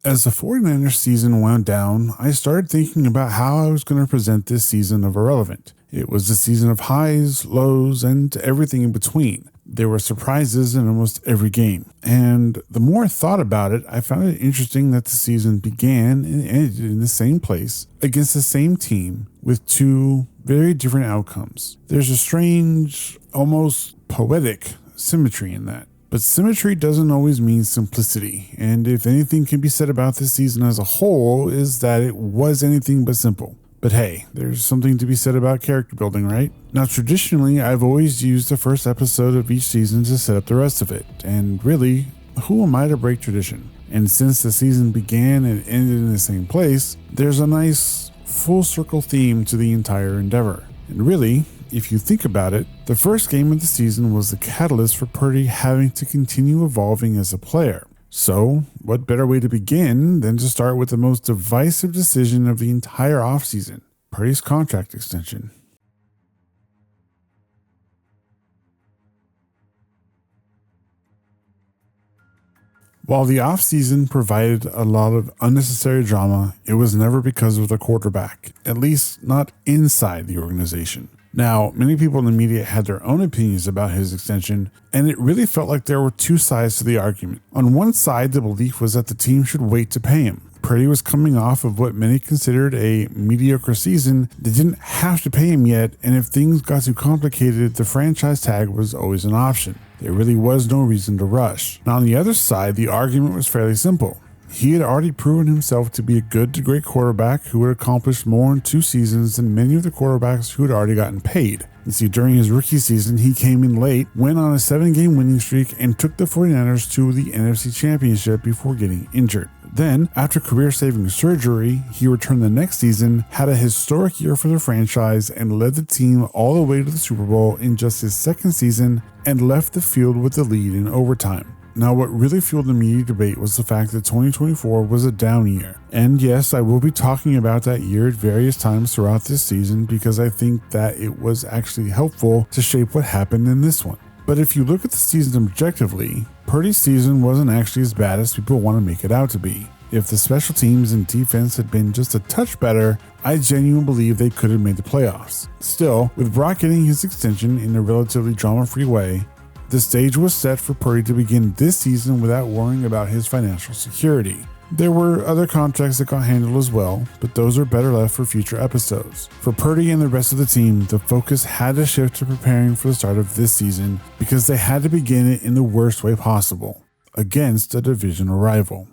As the 49ers season wound down, I started thinking about how I was going to present this season of Irrelevant. It was a season of highs, lows, and everything in between. There were surprises in almost every game. And the more I thought about it, I found it interesting that the season began and ended in the same place, against the same team, with two very different outcomes. There's a strange, almost poetic symmetry in that. But symmetry doesn't always mean simplicity, and if anything can be said about this season as a whole is that it was anything but simple. But hey, there's something to be said about character building, right? Now traditionally, I've always used the first episode of each season to set up the rest of it, and really, who am I to break tradition? And since the season began and ended in the same place, there's a nice full circle theme to the entire endeavor. And really, if you think about it, the first game of the season was the catalyst for Purdy having to continue evolving as a player. So, what better way to begin than to start with the most divisive decision of the entire offseason, Purdy's contract extension. While the offseason provided a lot of unnecessary drama, it was never because of the quarterback, at least not inside the organization. Now, many people in the media had their own opinions about his extension, and it really felt like there were two sides to the argument. On one side, the belief was that the team should wait to pay him. Purdy was coming off of what many considered a mediocre season. They didn't have to pay him yet, and if things got too complicated, the franchise tag was always an option. There really was no reason to rush. Now, on the other side, the argument was fairly simple. He had already proven himself to be a good to great quarterback who had accomplished more in 2 seasons than many of the quarterbacks who had already gotten paid. You see, during his rookie season, he came in late, went on a 7-game winning streak, and took the 49ers to the NFC Championship before getting injured. Then, after career-saving surgery, he returned the next season, had a historic year for the franchise, and led the team all the way to the Super Bowl in just his second season, and left the field with the lead in overtime. Now, what really fueled the media debate was the fact that 2024 was a down year. And yes, I will be talking about that year at various times throughout this season because I think that it was actually helpful to shape what happened in this one. But if you look at the season objectively, Purdy's season wasn't actually as bad as people want to make it out to be. If the special teams and defense had been just a touch better, I genuinely believe they could have made the playoffs. Still, with Brock getting his extension in a relatively drama-free way, the stage was set for Purdy to begin this season without worrying about his financial security. There were other contracts that got handled as well, but those are better left for future episodes. For Purdy and the rest of the team, the focus had to shift to preparing for the start of this season because they had to begin it in the worst way possible, against a divisional rival.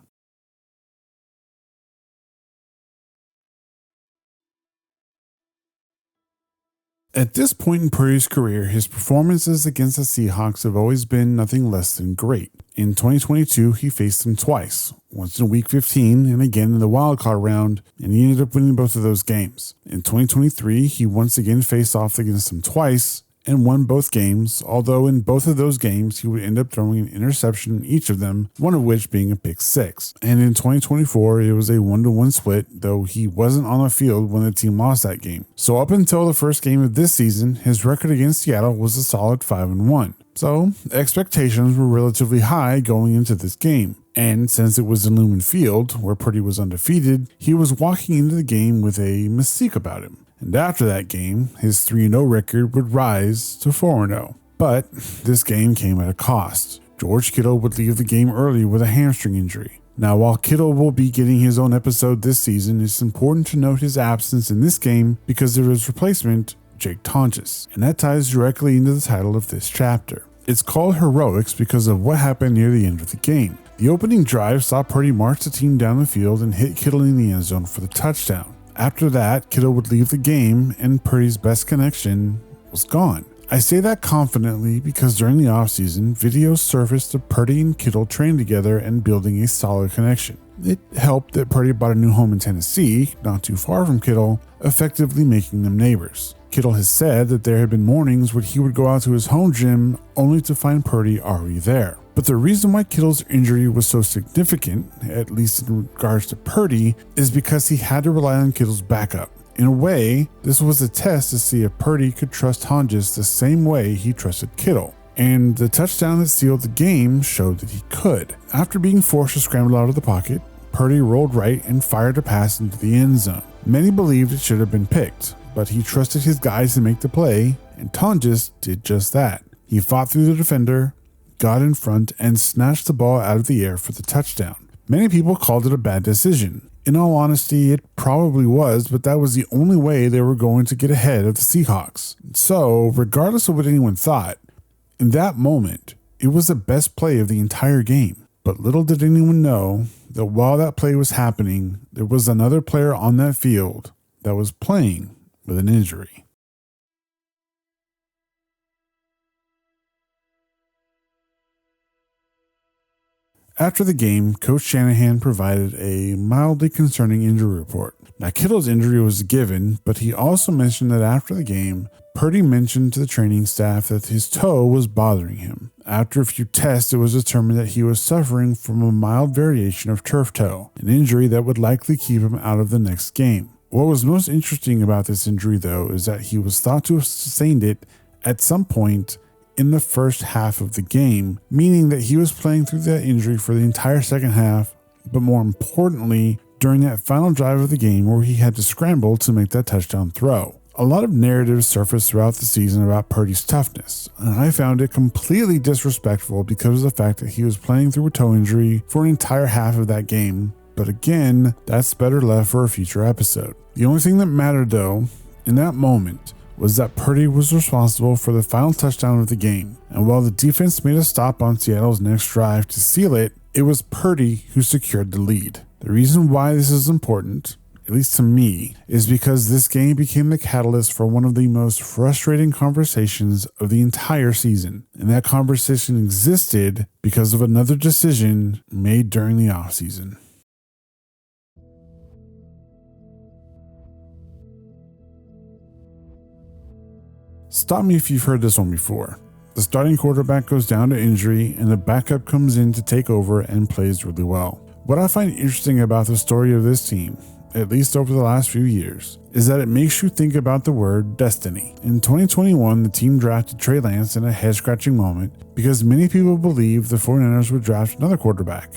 At this point in Purdy's career, his performances against the Seahawks have always been nothing less than great. In 2022, he faced them twice, once in Week 15 and again in the wildcard round, and he ended up winning both of those games. In 2023, he once again faced off against them twice and won both games, although in both of those games he would end up throwing an interception in each of them, one of which being a pick six. And in 2024, it was a 1-1 split, though he wasn't on the field when the team lost that game. So up until the first game of this season, his record against Seattle was a solid 5-1. So expectations were relatively high going into this game. And since it was in Lumen Field, where Purdy was undefeated, he was walking into the game with a mystique about him. And after that game, his 3-0 record would rise to 4-0. But this game came at a cost. George Kittle would leave the game early with a hamstring injury. Now, while Kittle will be getting his own episode this season, it's important to note his absence in this game because of his replacement, Jake Tonjes. And that ties directly into the title of this chapter. It's called Heroics because of what happened near the end of the game. The opening drive saw Purdy march the team down the field and hit Kittle in the end zone for the touchdown. After that, Kittle would leave the game and Purdy's best connection was gone. I say that confidently because during the offseason, videos surfaced of Purdy and Kittle training together and building a solid connection. It helped that Purdy bought a new home in Tennessee, not too far from Kittle, effectively making them neighbors. Kittle has said that there had been mornings where he would go out to his home gym only to find Purdy already there. But the reason why Kittle's injury was so significant, at least in regards to Purdy, is because he had to rely on Kittle's backup. In a way, this was a test to see if Purdy could trust Tonjes the same way he trusted Kittle. And the touchdown that sealed the game showed that he could. After being forced to scramble out of the pocket, Purdy rolled right and fired a pass into the end zone. Many believed it should have been picked, but he trusted his guys to make the play, and Tonjes did just that. He fought through the defender, got in front, and snatched the ball out of the air for the touchdown. Many people called it a bad decision. In all honesty, it probably was, but that was the only way they were going to get ahead of the Seahawks. So, regardless of what anyone thought, in that moment, it was the best play of the entire game. But little did anyone know that while that play was happening, there was another player on that field that was playing with an injury. After the game, Coach Shanahan provided a mildly concerning injury report. Now, Kittle's injury was a given, but he also mentioned that after the game, Purdy mentioned to the training staff that his toe was bothering him. After a few tests, it was determined that he was suffering from a mild variation of turf toe, an injury that would likely keep him out of the next game. What was most interesting about this injury, though, is that he was thought to have sustained it at some point in the first half of the game, meaning that he was playing through that injury for the entire second half, but more importantly, during that final drive of the game where he had to scramble to make that touchdown throw. A lot of narratives surfaced throughout the season about Purdy's toughness, and I found it completely disrespectful because of the fact that he was playing through a toe injury for an entire half of that game. But again, that's better left for a future episode. The only thing that mattered, though, in that moment, was that Purdy was responsible for the final touchdown of the game. And while the defense made a stop on Seattle's next drive to seal it, it was Purdy who secured the lead. The reason why this is important, at least to me, is because this game became the catalyst for one of the most frustrating conversations of the entire season. And that conversation existed because of another decision made during the offseason. Stop me if you've heard this one before. The starting quarterback goes down to injury and the backup comes in to take over and plays really well. What I find interesting about the story of this team, at least over the last few years, is that it makes you think about the word destiny. In 2021, the team drafted Trey Lance in a head-scratching moment because many people believed the 49ers would draft another quarterback,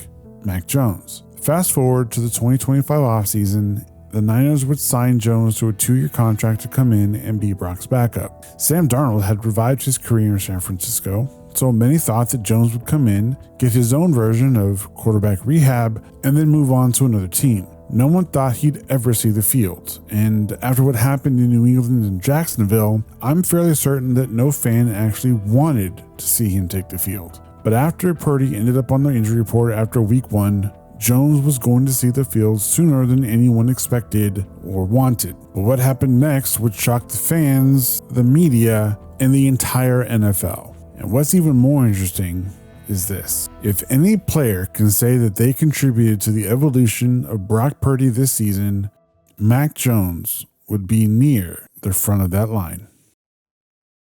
Mac Jones. Fast forward to the 2025 offseason, the Niners would sign Jones to a 2-year contract to come in and be Brock's backup. Sam Darnold had revived his career in San Francisco, so many thought that Jones would come in, get his own version of quarterback rehab, and then move on to another team. No one thought he'd ever see the field, and after what happened in New England and Jacksonville, I'm fairly certain that no fan actually wanted to see him take the field. But after Purdy ended up on the injury report after week 1, Jones was going to see the field sooner than anyone expected or wanted. But what happened next would shock the fans, the media, and the entire NFL. And what's even more interesting is this. If any player can say that they contributed to the evolution of Brock Purdy this season, Mac Jones would be near the front of that line.